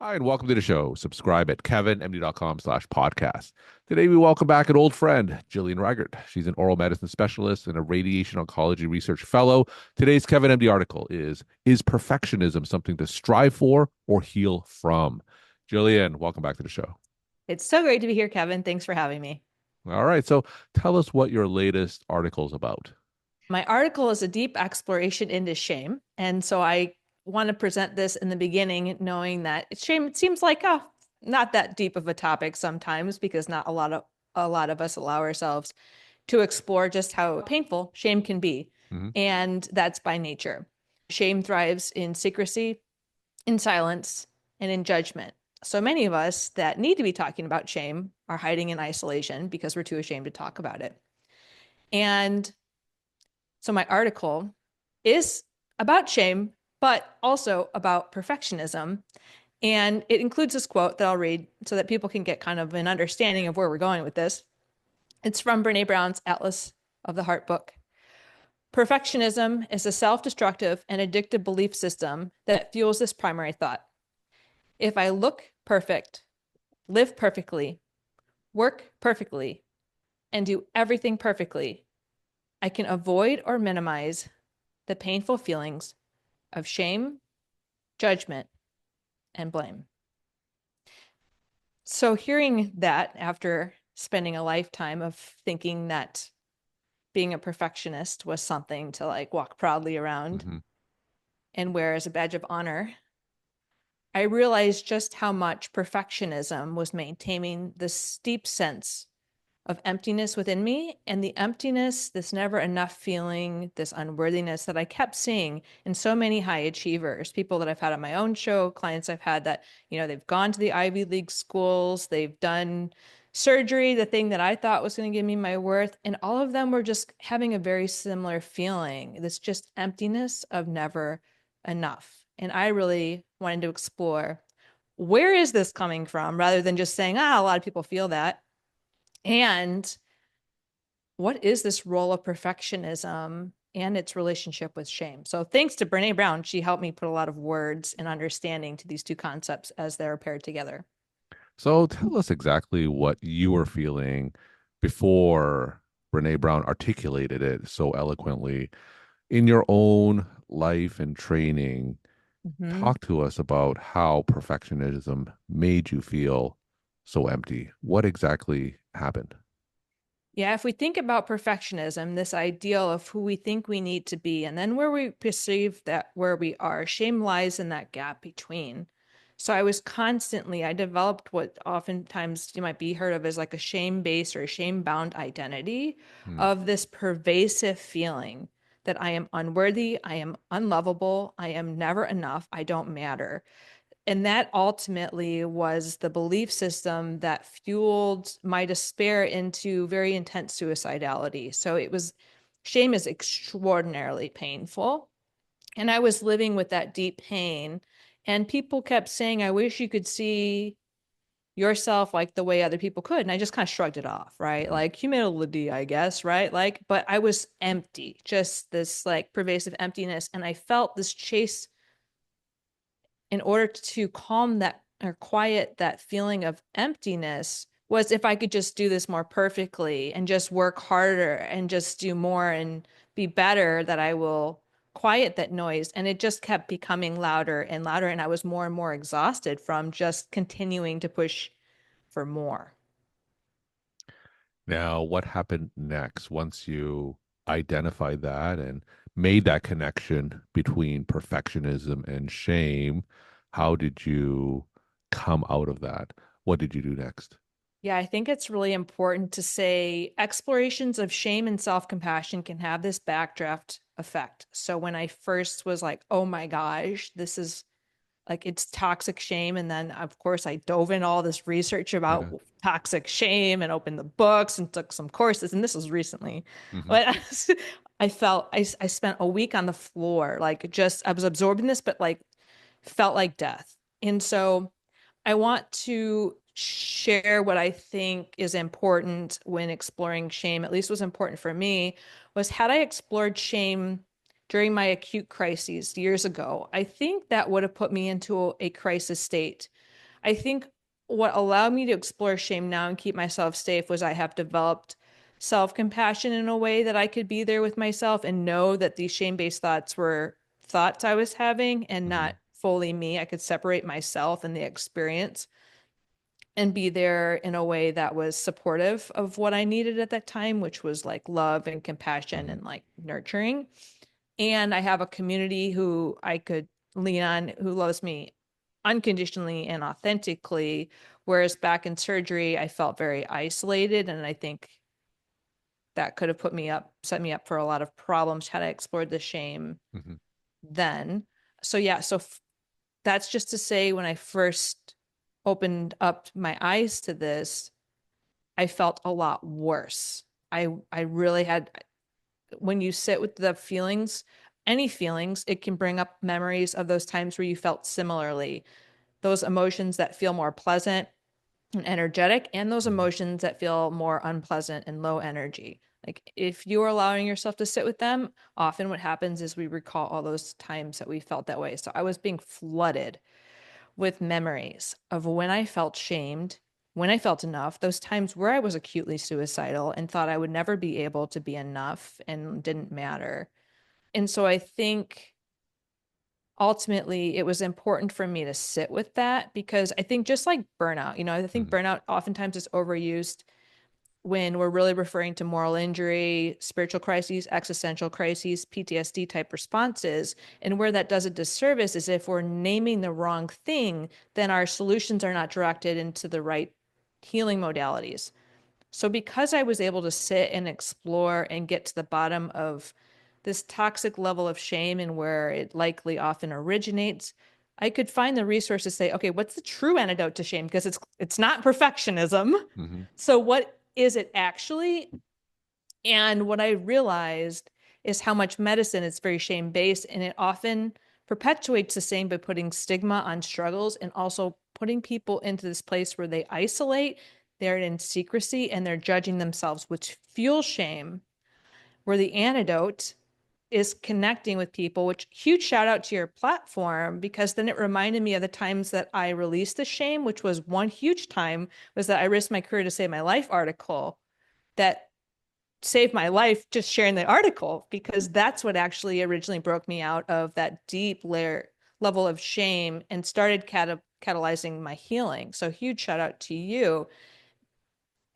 Hi, and welcome to the show. Subscribe at kevinmd.com/podcast. Today, we welcome back an old friend, Jillian Rigert. She's an oral medicine specialist and a radiation oncology research fellow. Today's Kevin MD article is perfectionism something to strive for or heal from? Jillian, welcome back to the show. It's so great to be here, Kevin. Thanks for having me. All right, so tell us what your latest article is about. My article is a deep exploration into shame. And so I want to present this in the beginning, knowing that shame, it seems like not that deep of a topic sometimes, because not a lot of us allow ourselves to explore just how painful shame can be. Mhm. And that's by nature. Shame thrives in secrecy, in silence, and in judgment. So many of us that need to be talking about shame are hiding in isolation because we're too ashamed to talk about it. And so my article is about shame, but also about perfectionism. And it includes this quote that I'll read so that people can get kind of an understanding of where we're going with this. It's from Brené Brown's Atlas of the Heart book. Perfectionism is a self-destructive and addictive belief system that fuels this primary thought. If I look perfect, live perfectly, work perfectly, and do everything perfectly, I can avoid or minimize the painful feelings of shame, judgment, and blame. So, hearing that after spending a lifetime of thinking that being a perfectionist was something to like walk proudly around Mhm. and wear as a badge of honor, I realized just how much perfectionism was maintaining this deep sense of emptiness within me, and the emptiness, this never enough feeling, this unworthiness that I kept seeing in so many high achievers, people that I've had on my own show, clients I've had that, they've gone to the Ivy League schools, they've done surgery, the thing that I thought was going to give me my worth. And all of them were just having a very similar feeling, this just emptiness of never enough. And I really wanted to explore, where is this coming from, rather than just saying, a lot of people feel that. And what is this role of perfectionism and its relationship with shame? So thanks to Brené Brown, she helped me put a lot of words and understanding to these two concepts as they're paired together. So tell us exactly what you were feeling before Brene Brown articulated it so eloquently in your own life and training. Mm-hmm. Talk to us about how perfectionism made you feel so empty. What exactly happened? Yeah, if we think about perfectionism, this ideal of who we think we need to be, and then where we perceive that where we are, shame lies in that gap between. So I developed what oftentimes you might be heard of as like a shame-based or shame-bound identity Hmm. of this pervasive feeling that I am unworthy, I am unlovable, I am never enough, I don't matter. And that ultimately was the belief system that fueled my despair into very intense suicidality. So shame is extraordinarily painful. And I was living with that deep pain. And people kept saying, I wish you could see yourself like the way other people could. And I just kind of shrugged it off, right? Mhm. Like humility, I guess, right? Like, but I was empty, just this like pervasive emptiness. And I felt this chase in order to calm that or quiet that feeling of emptiness was if I could just do this more perfectly and just work harder and just do more and be better, that I will quiet that noise. And it just kept becoming louder and louder. And I was more and more exhausted from just continuing to push for more. Now, what happened next once you identified that and made that connection between perfectionism and shame? How did you come out of that? What did you do next? Yeah, I think it's really important to say explorations of shame and self compassion can have this backdraft effect. So when I first was like, oh my gosh, this is like it's toxic shame. And then, of course, I dove in all this research about Yeah. toxic shame and opened the books and took some courses. And this was recently. Hmm. But I spent a week on the floor, like just, I was absorbing this, but like felt like death. And so I want to share what I think is important when exploring shame, at least was important for me, was had I explored shame during my acute crises years ago, I think that would have put me into a crisis state I think what allowed me to explore shame now and keep myself safe was I have developed self-compassion in a way that I could be there with myself and know that these shame-based thoughts were thoughts I was having and Mm-hmm. not fully me. I could separate myself and the experience and be there in a way that was supportive of what I needed at that time, which was like love and compassion Mm-hmm. and like nurturing. And I have a community who I could lean on, who loves me unconditionally and authentically. Whereas back in surgery, I felt very isolated. And I think that could have set me up for a lot of problems had I explored the shame Mm-hmm. then. So, yeah. So that's just to say, when I first opened up my eyes to this, I felt a lot worse. I really had, when you sit with the feelings, any feelings, it can bring up memories of those times where you felt similarly. Those emotions that feel more pleasant and energetic, and those Mm-hmm. emotions that feel more unpleasant and low energy. Like if you are allowing yourself to sit with them, often what happens is we recall all those times that we felt that way. So I was being flooded with memories of when I felt shamed, when I felt enough, those times where I was acutely suicidal and thought I would never be able to be enough and didn't matter. And so I think ultimately it was important for me to sit with that because I think just like burnout, I think Mm-hmm. burnout oftentimes is overused when we're really referring to moral injury, spiritual crises, existential crises, PTSD type responses. And where that does a disservice is if we're naming the wrong thing, then our solutions are not directed into the right healing modalities. So, because I was able to sit and explore and get to the bottom of this toxic level of shame and where it likely often originates, I could find the resources to say, okay, what's the true antidote to shame? Because it's not perfectionism. Mm-hmm. So what is it actually? And what I realized is how much medicine is very shame based, and it often perpetuates the same by putting stigma on struggles and also putting people into this place where they isolate, they're in secrecy, and they're judging themselves, which fuels shame. Where the antidote is connecting with people, which huge shout out to your platform, because then it reminded me of the times that I released the shame, which was one huge time was that I risked my career to save my life article that saved my life just sharing the article, because that's what actually originally broke me out of that deep level of shame and started catalyzing my healing. So huge shout out to you.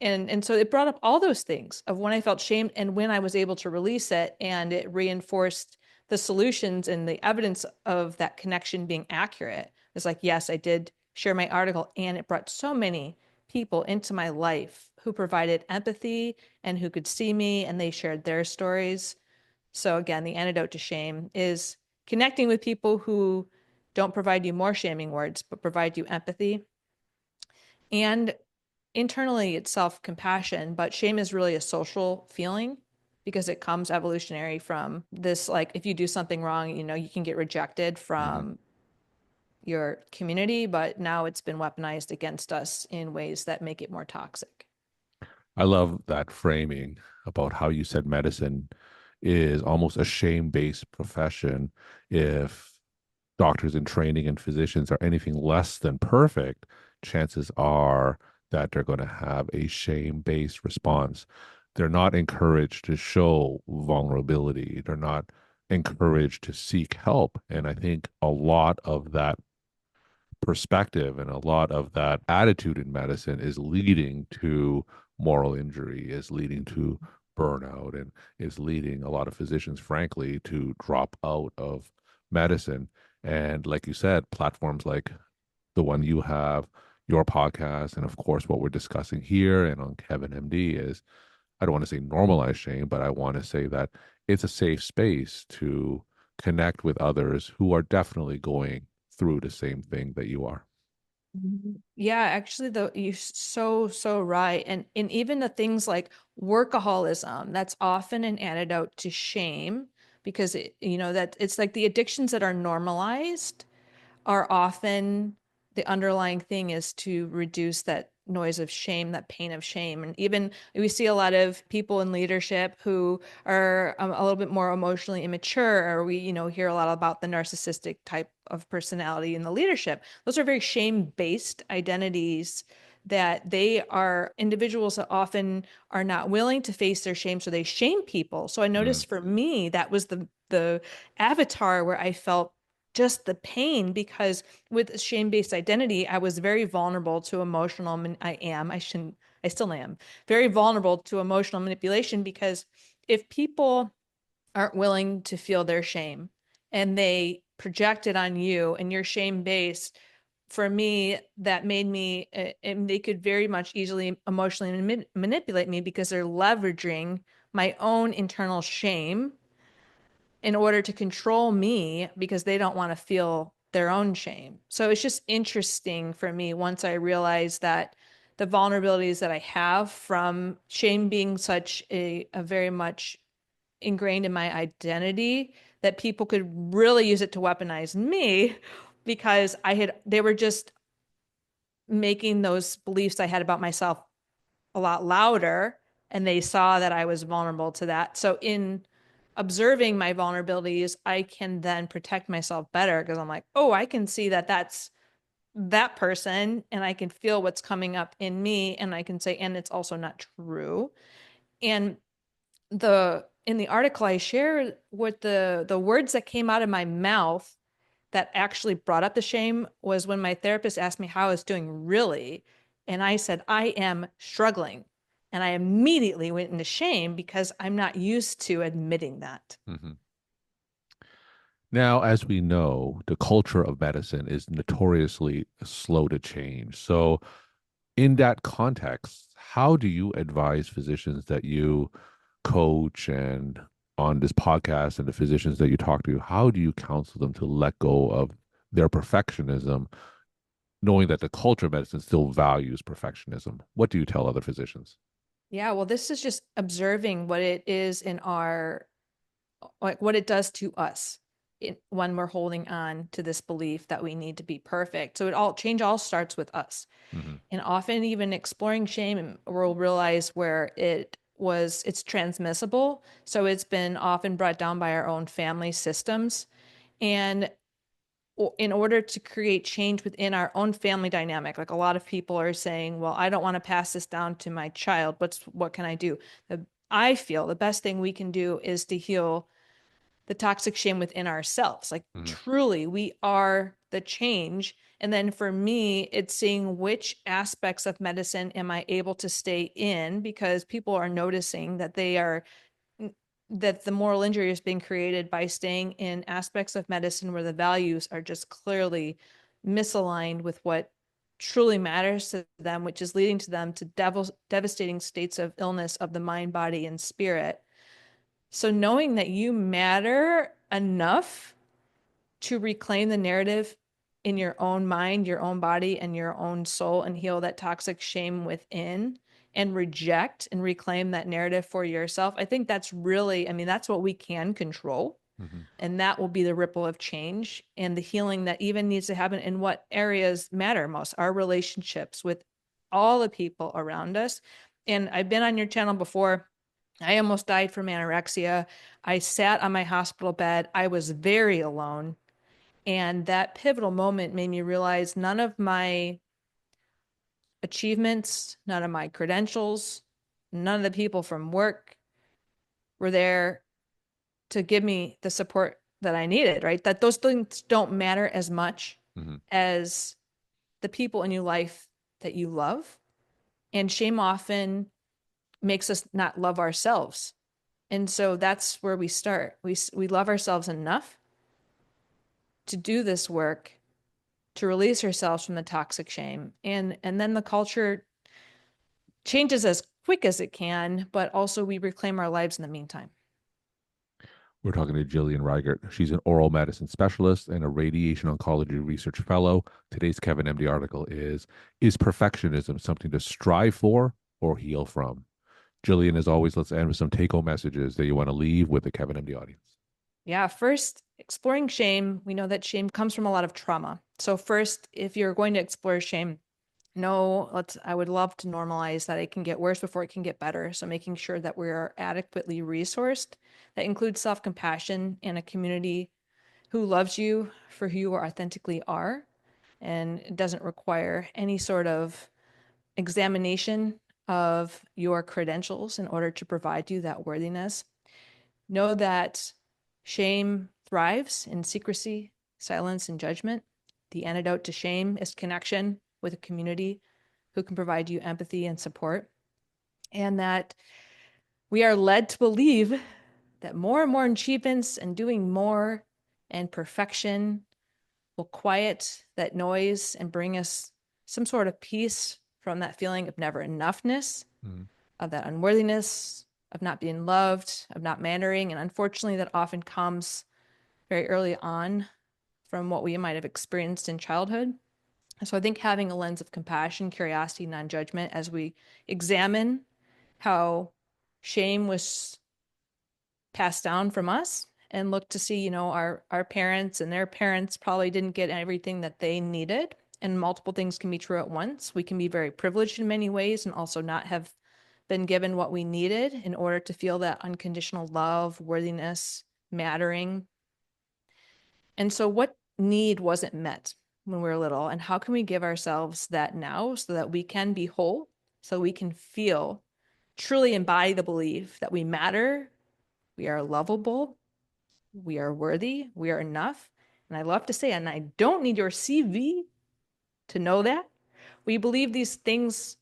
And so it brought up all those things of when I felt shamed and when I was able to release it, and it reinforced the solutions and the evidence of that connection being accurate. It's like, yes, I did share my article, and it brought so many people into my life who provided empathy and who could see me, and they shared their stories. So again, the antidote to shame is connecting with people who don't provide you more shaming words, but provide you empathy. And internally, it's self-compassion, but shame is really a social feeling because it comes evolutionary from this, like if you do something wrong, you can get rejected Mm-hmm. from your community, but now it's been weaponized against us in ways that make it more toxic. I love that framing about how you said medicine is almost a shame-based profession. If doctors in training and physicians are anything less than perfect, chances are that they're going to have a shame-based response. They're not encouraged to show vulnerability. They're not encouraged to seek help. And I think a lot of that perspective and a lot of that attitude in medicine is leading to moral injury, is leading to burnout, and is leading a lot of physicians, frankly, to drop out of medicine. And like you said, platforms like the one you have, your podcast, and of course, what we're discussing here and on Kevin MD is, I don't want to say normalize shame, but I want to say that it's a safe space to connect with others who are definitely going through the same thing that you are. Mhm. Yeah, actually, though, you're so right. And even the things like workaholism, that's often an antidote to shame because that it's like the addictions that are normalized are often the underlying thing is to reduce that noise of shame, that pain of shame. And even we see a lot of people in leadership who are a little bit more emotionally immature, or we, hear a lot about the narcissistic type of personality in the leadership. Those are very shame-based identities that they are individuals that often are not willing to face their shame, so they shame people. So I noticed for me, that was the avatar where I felt just the pain, because with shame-based identity, I was very vulnerable to emotional, I still am very vulnerable to emotional manipulation, because if people aren't willing to feel their shame and they project it on you and you're shame-based, for me, that made me, and they could very much easily emotionally manipulate me, because they're leveraging my own internal shame in order to control me, because they don't want to feel their own shame. So it's just interesting for me once I realized that the vulnerabilities that I have from shame being such a very much ingrained in my identity, that people could really use it to weaponize me, because they were just making those beliefs I had about myself a lot louder, and they saw that I was vulnerable to that. So in observing my vulnerabilities, I can then protect myself better, because I'm like, oh, I can see that that's that person, and I can feel what's coming up in me, and I can say, and it's also not true. And in the article I share, what the words that came out of my mouth that actually brought up the shame was when my therapist asked me how I was doing really. And I said, I am struggling. And I immediately went into shame, because I'm not used to admitting that. Mm-hmm. Now, as we know, the culture of medicine is notoriously slow to change. So, in that context, how do you advise physicians that you coach and on this podcast, and the physicians that you talk to, how do you counsel them to let go of their perfectionism, knowing that the culture of medicine still values perfectionism? What do you tell other physicians? Yeah, well, this is just observing what it is like what it does to us when we're holding on to this belief that we need to be perfect. So change all starts with us. Mm-hmm. And often even exploring shame, we'll realize where it's transmissible. So it's been often brought down by our own family systems. And in order to create change within our own family dynamic, like a lot of people are saying, well, I don't want to pass this down to my child. What can I do? I feel the best thing we can do is to heal the toxic shame within ourselves. Like Mm-hmm. truly, we are the change. And then for me, it's seeing which aspects of medicine am I able to stay in, because people are noticing that the moral injury is being created by staying in aspects of medicine where the values are just clearly misaligned with what truly matters to them, which is leading to them to devastating states of illness of the mind, body, and spirit. So knowing that you matter enough to reclaim the narrative in your own mind, your own body, and your own soul, and heal that toxic shame within, and reject and reclaim that narrative for yourself. I think that's really, I mean, that's what we can control. Mm-hmm. And that will be the ripple of change and the healing that even needs to happen in what areas matter most, our relationships with all the people around us. And I've been on your channel before. I almost died from anorexia. I sat on my hospital bed. I was very alone. And that pivotal moment made me realize none of my achievements, none of my credentials, none of the people from work were there to give me the support that I needed, right? That those things don't matter as much Mm-hmm. as the people in your life that you love. And shame often makes us not love ourselves. And so that's where we start. We love ourselves enough to do this work, to release ourselves from the toxic shame. And then the culture changes as quick as it can, but also we reclaim our lives in the meantime. We're talking to Jillian Rigert. She's an oral medicine specialist and a radiation oncology research fellow. Today's Kevin MD article is perfectionism something to strive for or heal from? Jillian, as always, let's end with some take-home messages that you want to leave with the Kevin MD audience. Yeah, first, exploring shame. We know that shame comes from a lot of trauma. So first, if you're going to explore shame, No, I would love to normalize that it can get worse before it can get better. So making sure that we are adequately resourced. That includes self-compassion and a community who loves you for who you authentically are. And it doesn't require any sort of examination of your credentials in order to provide you that worthiness. Know that shame thrives in secrecy, silence, and judgment. The antidote to shame is connection with a community who can provide you empathy and support. And that we are led to believe that more and more achievements and doing more and perfection will quiet that noise and bring us some sort of peace from that feeling of never enoughness, Mm. of that unworthiness, of not being loved, of not mattering. And unfortunately, that often comes very early on from what we might have experienced in childhood. So I think having a lens of compassion, curiosity, non-judgment as we examine how shame was passed down from us and look to see, our parents and their parents probably didn't get everything that they needed. And multiple things can be true at once. We can be very privileged in many ways and also not have been given what we needed in order to feel that unconditional love, worthiness, mattering. And so, what need wasn't met when we were little? And how can we give ourselves that now so that we can be whole, so we can feel, truly embody the belief that we matter, we are lovable, we are worthy, we are enough. And I love to say, and I don't need your CV to know that. We believe these things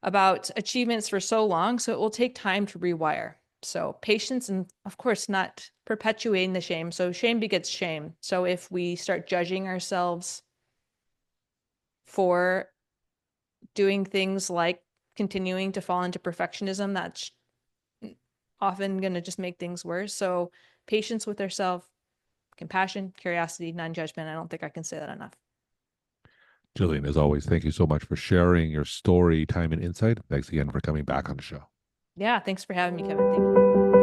about achievements for so long, so it will take time to rewire. So patience and, of course, not perpetuating the shame. So shame begets shame. So if we start judging ourselves for doing things like continuing to fall into perfectionism, that's often going to just make things worse. So patience with ourselves, compassion, curiosity, non-judgment. I don't think I can say that enough. Jillian, as always, thank you so much for sharing your story, time, and insight. Thanks again for coming back on the show. Yeah, thanks for having me, Kevin. Thank you.